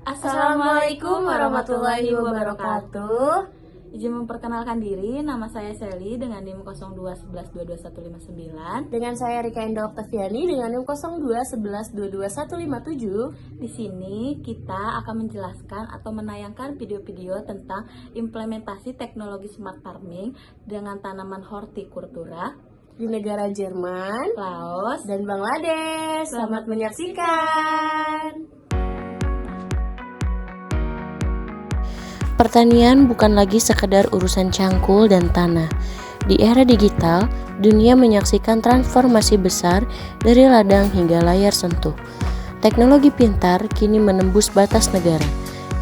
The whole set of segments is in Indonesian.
Assalamualaikum warahmatullahi wabarakatuh. Izin memperkenalkan diri, nama saya Sally dengan NIM 0211222159. Dengan saya Rika Indah Oktaviani dengan NIM 0211222157. Di sini kita akan menjelaskan atau menayangkan video-video tentang implementasi teknologi smart farming dengan tanaman hortikultura Di negara Jerman, Laos, dan Bangladesh. Selamat menyaksikan. Pertanian bukan lagi sekedar urusan cangkul dan tanah. Di era digital, dunia menyaksikan transformasi besar dari ladang hingga layar sentuh. Teknologi pintar kini menembus batas negara,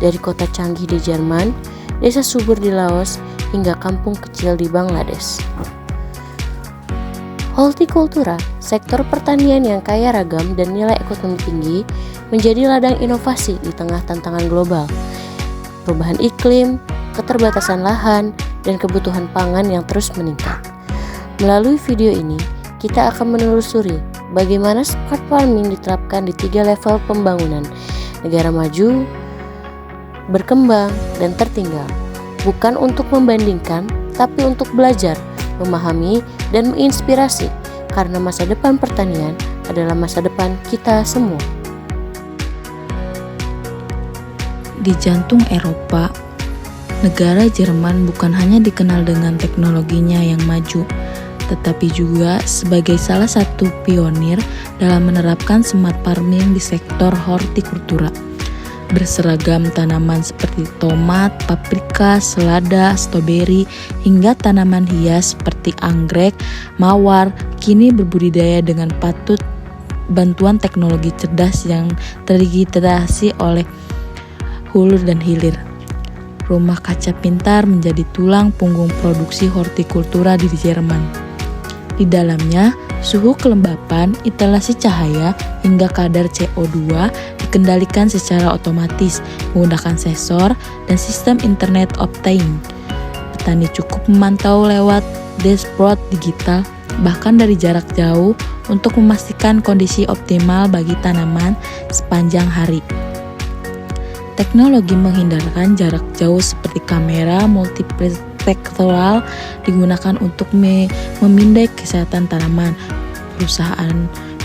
dari kota canggih di Jerman, desa subur di Laos, hingga kampung kecil di Bangladesh. Hortikultura, sektor pertanian yang kaya ragam dan nilai ekonomi tinggi, menjadi ladang inovasi di tengah tantangan global. Perubahan iklim, keterbatasan lahan, dan kebutuhan pangan yang terus meningkat. Melalui video ini, kita akan menelusuri bagaimana smart farming diterapkan di 3 level pembangunan, negara maju, berkembang, dan tertinggal. Bukan untuk membandingkan, tapi untuk belajar, memahami, dan menginspirasi, karena masa depan pertanian adalah masa depan kita semua. Di jantung Eropa, negara Jerman bukan hanya dikenal dengan teknologinya yang maju, tetapi juga sebagai salah satu pionir dalam menerapkan smart farming di sektor hortikultura. Berseragam tanaman seperti tomat, paprika, selada, stroberi, hingga tanaman hias seperti anggrek, mawar, kini berbudidaya dengan bantuan teknologi cerdas yang terintegrasi oleh hulu dan hilir. Rumah kaca pintar menjadi tulang punggung produksi hortikultura di Jerman. Di dalamnya, suhu kelembapan, isolasi cahaya, hingga kadar CO2 dikendalikan secara otomatis menggunakan sensor dan sistem Internet of Things. Petani cukup memantau lewat dashboard digital, bahkan dari jarak jauh, untuk memastikan kondisi optimal bagi tanaman sepanjang hari. Teknologi menghindarkan jarak jauh seperti kamera multispektral digunakan untuk memindai kesehatan tanaman.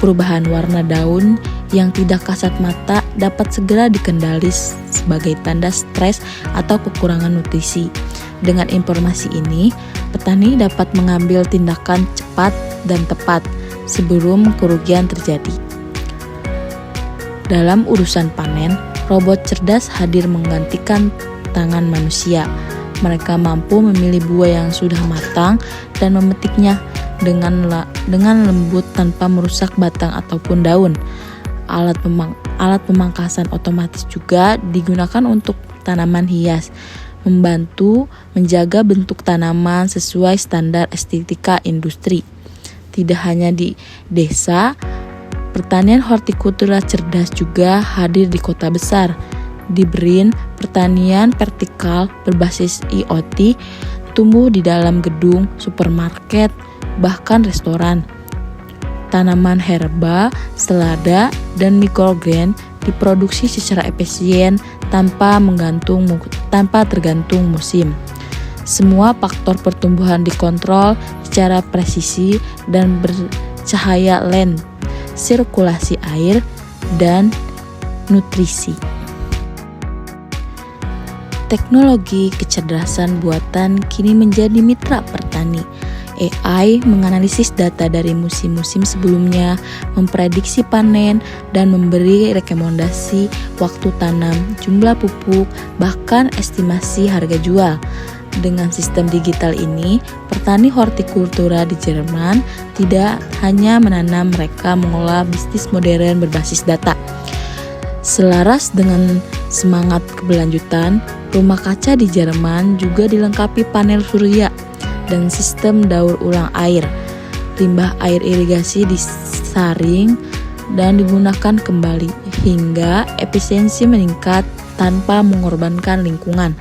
Perubahan warna daun yang tidak kasat mata dapat segera dikendali sebagai tanda stres atau kekurangan nutrisi. Dengan informasi ini, petani dapat mengambil tindakan cepat dan tepat sebelum kerugian terjadi. Dalam urusan panen, robot cerdas hadir menggantikan tangan manusia. Mereka mampu memilih buah yang sudah matang dan memetiknya dengan lembut tanpa merusak batang ataupun daun. Alat pemangkasan otomatis juga digunakan untuk tanaman hias, membantu menjaga bentuk tanaman sesuai standar estetika industri. Tidak hanya di desa, pertanian hortikultura cerdas juga hadir di kota besar. Di Brin, pertanian vertikal berbasis IoT tumbuh di dalam gedung, supermarket, bahkan restoran. Tanaman herba, selada, dan microgreen diproduksi secara efisien tanpa tergantung musim. Semua faktor pertumbuhan dikontrol secara presisi dan bercahaya lens, sirkulasi air, dan nutrisi. Teknologi kecerdasan buatan kini menjadi mitra petani. AI menganalisis data dari musim-musim sebelumnya, memprediksi panen, dan memberi rekomendasi waktu tanam, jumlah pupuk, bahkan estimasi harga jual. Dengan sistem digital ini, petani hortikultura di Jerman tidak hanya menanam, mereka mengolah bisnis modern berbasis data. Selaras dengan semangat keberlanjutan, rumah kaca di Jerman juga dilengkapi panel surya dan sistem daur ulang air. Limbah air irigasi disaring dan digunakan kembali hingga efisiensi meningkat tanpa mengorbankan lingkungan.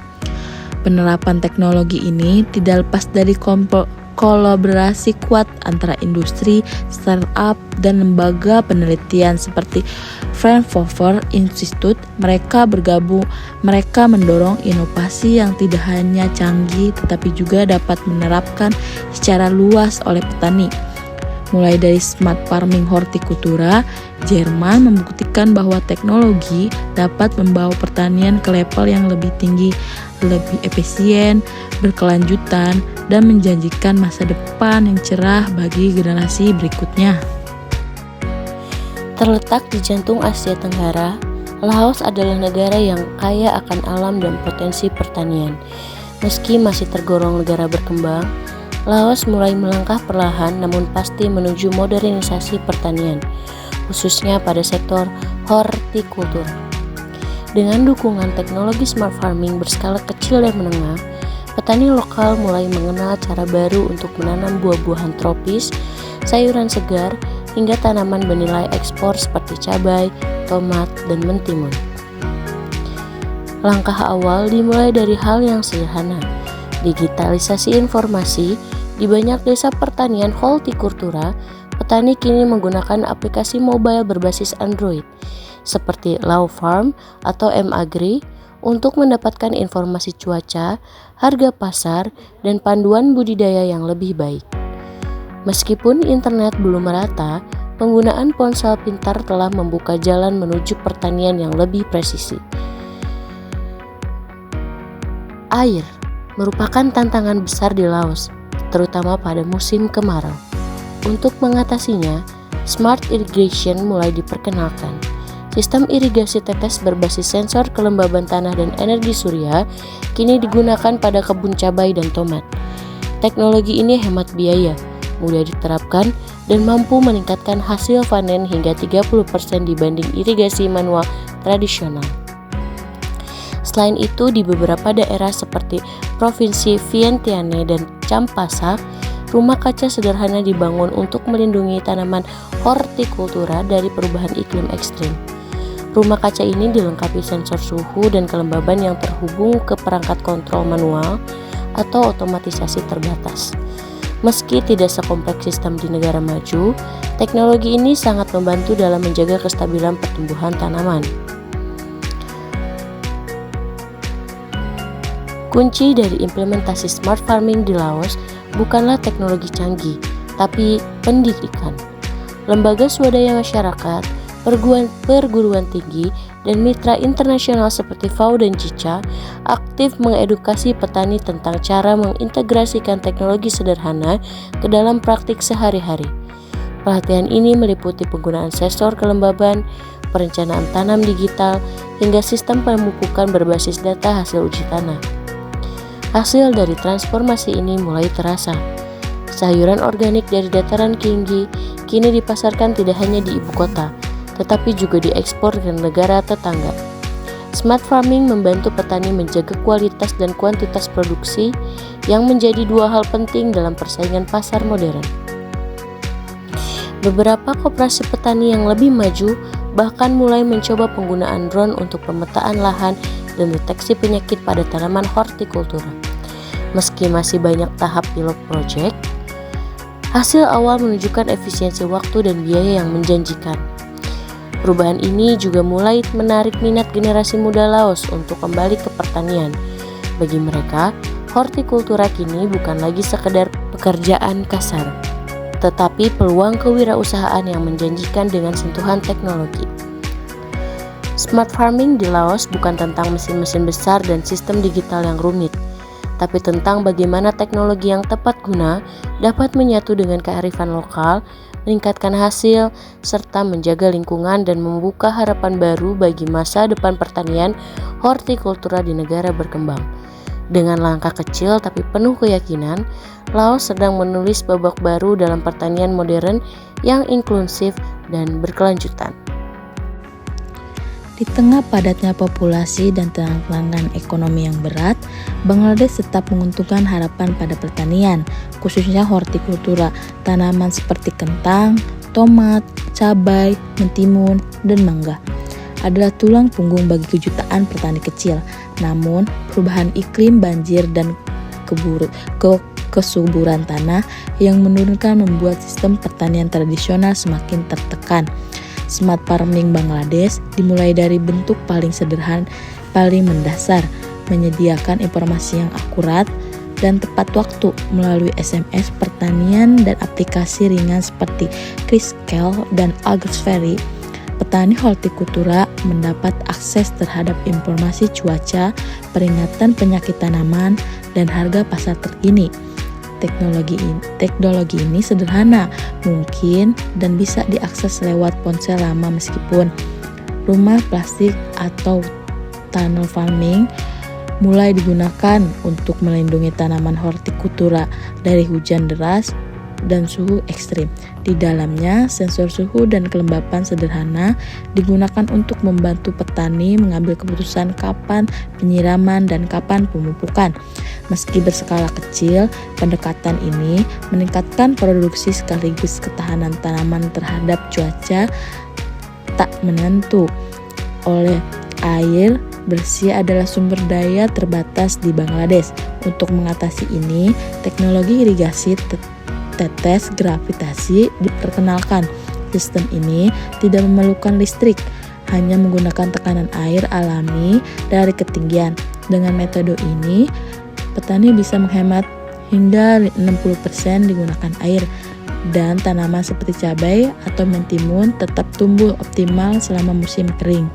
Penerapan teknologi ini tidak lepas dari kolaborasi kuat antara industri, startup, dan lembaga penelitian seperti Fraunhofer Institute. Mereka mendorong inovasi yang tidak hanya canggih tetapi juga dapat menerapkan secara luas oleh petani. Mulai dari smart farming hortikultura, Jerman membuktikan bahwa teknologi dapat membawa pertanian ke level yang lebih tinggi, lebih efisien, berkelanjutan, dan menjanjikan masa depan yang cerah bagi generasi berikutnya. Terletak di jantung Asia Tenggara, Laos adalah negara yang kaya akan alam dan potensi pertanian. Meski masih tergolong negara berkembang, Laos mulai melangkah perlahan namun pasti menuju modernisasi pertanian, khususnya pada sektor hortikultura. Dengan dukungan teknologi smart farming berskala kecil dan menengah, petani lokal mulai mengenal cara baru untuk menanam buah-buahan tropis, sayuran segar, hingga tanaman bernilai ekspor seperti cabai, tomat, dan mentimun. Langkah awal dimulai dari hal yang sederhana, digitalisasi informasi. Di banyak desa pertanian hortikultura, petani kini menggunakan aplikasi mobile berbasis Android seperti Lao Farm atau M-Agri untuk mendapatkan informasi cuaca, harga pasar, dan panduan budidaya yang lebih baik. Meskipun internet belum merata, penggunaan ponsel pintar telah membuka jalan menuju pertanian yang lebih presisi. Air merupakan tantangan besar di Laos, terutama pada musim kemarau. Untuk mengatasinya, smart irrigation mulai diperkenalkan. Sistem irigasi tetes berbasis sensor kelembaban tanah dan energi surya kini digunakan pada kebun cabai dan tomat. Teknologi ini hemat biaya, mudah diterapkan, dan mampu meningkatkan hasil panen hingga 30% dibanding irigasi manual tradisional. Selain itu, di beberapa daerah seperti Provinsi Vientiane dan Champasak, rumah kaca sederhana dibangun untuk melindungi tanaman hortikultura dari perubahan iklim ekstrim. Rumah kaca ini dilengkapi sensor suhu dan kelembaban yang terhubung ke perangkat kontrol manual atau otomatisasi terbatas. Meski tidak sekompleks sistem di negara maju, teknologi ini sangat membantu dalam menjaga kestabilan pertumbuhan tanaman. Kunci dari implementasi smart farming di Laos bukanlah teknologi canggih, tapi pendidikan. Lembaga swadaya masyarakat, perguruan tinggi, dan mitra internasional seperti FAO dan JICA aktif mengedukasi petani tentang cara mengintegrasikan teknologi sederhana ke dalam praktik sehari-hari. Pelatihan ini meliputi penggunaan sensor kelembaban, perencanaan tanam digital, hingga sistem pemupukan berbasis data hasil uji tanah. Hasil dari transformasi ini mulai terasa. Sayuran organik dari dataran tinggi kini dipasarkan tidak hanya di ibu kota, tetapi juga diekspor ke negara tetangga. Smart farming membantu petani menjaga kualitas dan kuantitas produksi yang menjadi dua hal penting dalam persaingan pasar modern. Beberapa koperasi petani yang lebih maju bahkan mulai mencoba penggunaan drone untuk pemetaan lahan dan deteksi penyakit pada tanaman hortikultura. Meski masih banyak tahap pilot project, hasil awal menunjukkan efisiensi waktu dan biaya yang menjanjikan. Perubahan ini juga mulai menarik minat generasi muda Laos untuk kembali ke pertanian. Bagi mereka, hortikultura kini bukan lagi sekedar pekerjaan kasar, tetapi peluang kewirausahaan yang menjanjikan dengan sentuhan teknologi. Smart farming di Laos bukan tentang mesin-mesin besar dan sistem digital yang rumit, tapi tentang bagaimana teknologi yang tepat guna dapat menyatu dengan kearifan lokal, meningkatkan hasil, serta menjaga lingkungan dan membuka harapan baru bagi masa depan pertanian hortikultura di negara berkembang. Dengan langkah kecil tapi penuh keyakinan, Laos sedang menulis babak baru dalam pertanian modern yang inklusif dan berkelanjutan. Di tengah padatnya populasi dan tantangan ekonomi yang berat, Bangladesh tetap menguntungkan harapan pada pertanian, khususnya hortikultura. Tanaman seperti kentang, tomat, cabai, mentimun, dan mangga adalah tulang punggung bagi jutaan petani kecil. Namun, perubahan iklim, banjir, dan kesuburan tanah yang menurunkan membuat sistem pertanian tradisional semakin tertekan. Smart farming Bangladesh dimulai dari bentuk paling sederhana, paling mendasar, menyediakan informasi yang akurat dan tepat waktu melalui SMS pertanian dan aplikasi ringan seperti Criscal dan Agrosferry. Petani hortikultura mendapat akses terhadap informasi cuaca, peringatan penyakit tanaman, dan harga pasar terkini. Teknologi ini sederhana, mungkin, dan bisa diakses lewat ponsel lama meskipun rumah plastik atau tunnel farming mulai digunakan untuk melindungi tanaman hortikultura dari hujan deras dan suhu ekstrim. Di dalamnya, sensor suhu dan kelembapan sederhana digunakan untuk membantu petani mengambil keputusan kapan penyiraman dan kapan pemupukan. Meski berskala kecil, pendekatan ini meningkatkan produksi sekaligus ketahanan tanaman terhadap cuaca tak menentu. Oleh air bersih adalah sumber daya terbatas di Bangladesh. Untuk mengatasi ini, teknologi irigasi tetes gravitasi diperkenalkan. Sistem ini tidak memerlukan listrik, hanya menggunakan tekanan air alami dari ketinggian. Dengan metode ini, petani bisa menghemat hingga 60% digunakan air, dan tanaman seperti cabai atau mentimun tetap tumbuh optimal selama musim kering.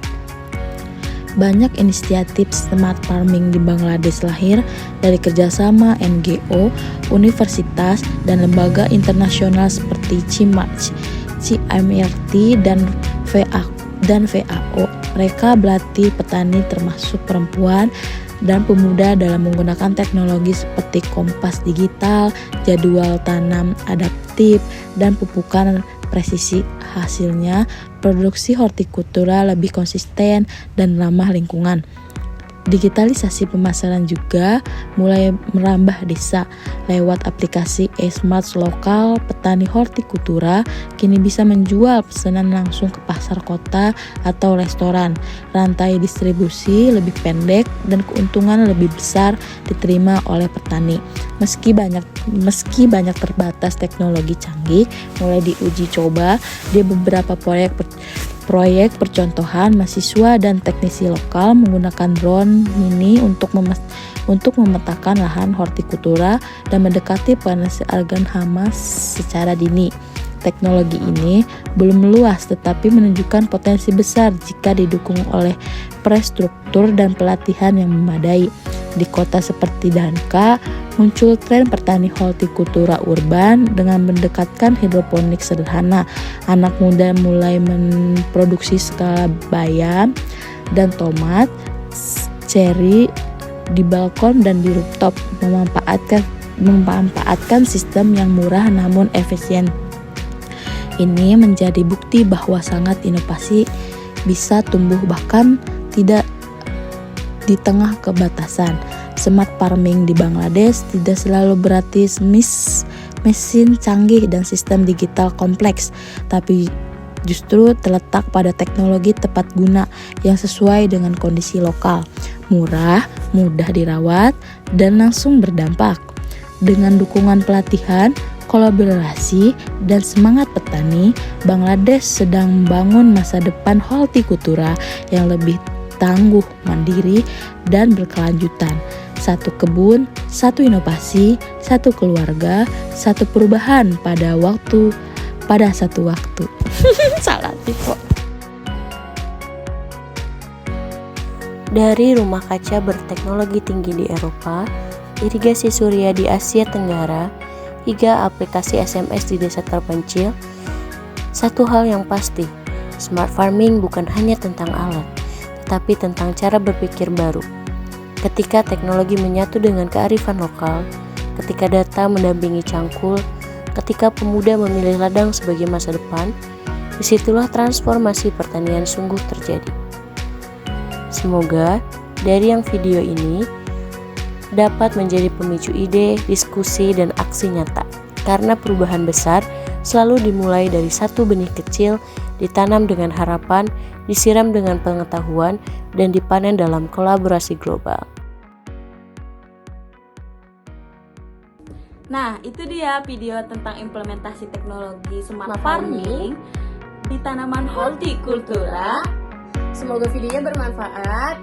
Banyak inisiatif smart farming di Bangladesh lahir dari kerjasama NGO, universitas, dan lembaga internasional seperti CIMARC, CIMRT, dan VAO. Mereka berlatih petani termasuk perempuan dan pemuda dalam menggunakan teknologi seperti kompas digital, jadwal tanam adaptif, dan pupukan presisi. Hasilnya, produksi hortikultura lebih konsisten dan ramah lingkungan. Digitalisasi pemasaran juga mulai merambah desa. Lewat aplikasi e-smart lokal, petani hortikultura kini bisa menjual pesanan langsung ke pasar kota atau restoran. Rantai distribusi lebih pendek dan keuntungan lebih besar diterima oleh petani. Meski banyak terbatas teknologi canggih mulai diuji coba di beberapa proyek percontohan, mahasiswa dan teknisi lokal menggunakan drone mini untuk memetakan lahan hortikultura dan mendekati potensi algen hama secara dini. Teknologi ini belum luas tetapi menunjukkan potensi besar jika didukung oleh infrastruktur dan pelatihan yang memadai. Di kota seperti Dhaka, muncul tren petani hortikultura urban dengan mendekatkan hidroponik sederhana. Anak muda mulai memproduksi skala bayam dan tomat, ceri di balkon dan di rooftop, memanfaatkan sistem yang murah namun efisien. Ini menjadi bukti bahwa sangat inovasi bisa tumbuh bahkan tidak di tengah kebatasan. Smart farming di Bangladesh tidak selalu berarti mesin canggih dan sistem digital kompleks, tapi justru terletak pada teknologi tepat guna yang sesuai dengan kondisi lokal, murah, mudah dirawat, dan langsung berdampak. Dengan dukungan pelatihan, kolaborasi, dan semangat petani, Bangladesh sedang membangun masa depan hortikultura yang lebih tangguh, mandiri, dan berkelanjutan. Satu kebun, satu inovasi, satu keluarga, satu perubahan pada satu waktu. Salah tipe. Dari rumah kaca berteknologi tinggi di Eropa, irigasi surya di Asia Tenggara, hingga aplikasi SMS di desa terpencil, satu hal yang pasti, smart farming bukan hanya tentang alat, tetapi tentang cara berpikir baru. Ketika teknologi menyatu dengan kearifan lokal, ketika data mendampingi cangkul, ketika pemuda memilih ladang sebagai masa depan, disitulah transformasi pertanian sungguh terjadi. Semoga dari yang video ini dapat menjadi pemicu ide, diskusi, dan aksi nyata. Karena perubahan besar selalu dimulai dari satu benih kecil, ditanam dengan harapan, disiram dengan pengetahuan, dan dipanen dalam kolaborasi global. Nah, itu dia video tentang implementasi teknologi smart Smart farming di tanaman hortikultura. Semoga videonya bermanfaat.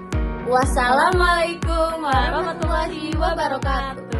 Wassalamualaikum warahmatullahi wabarakatuh.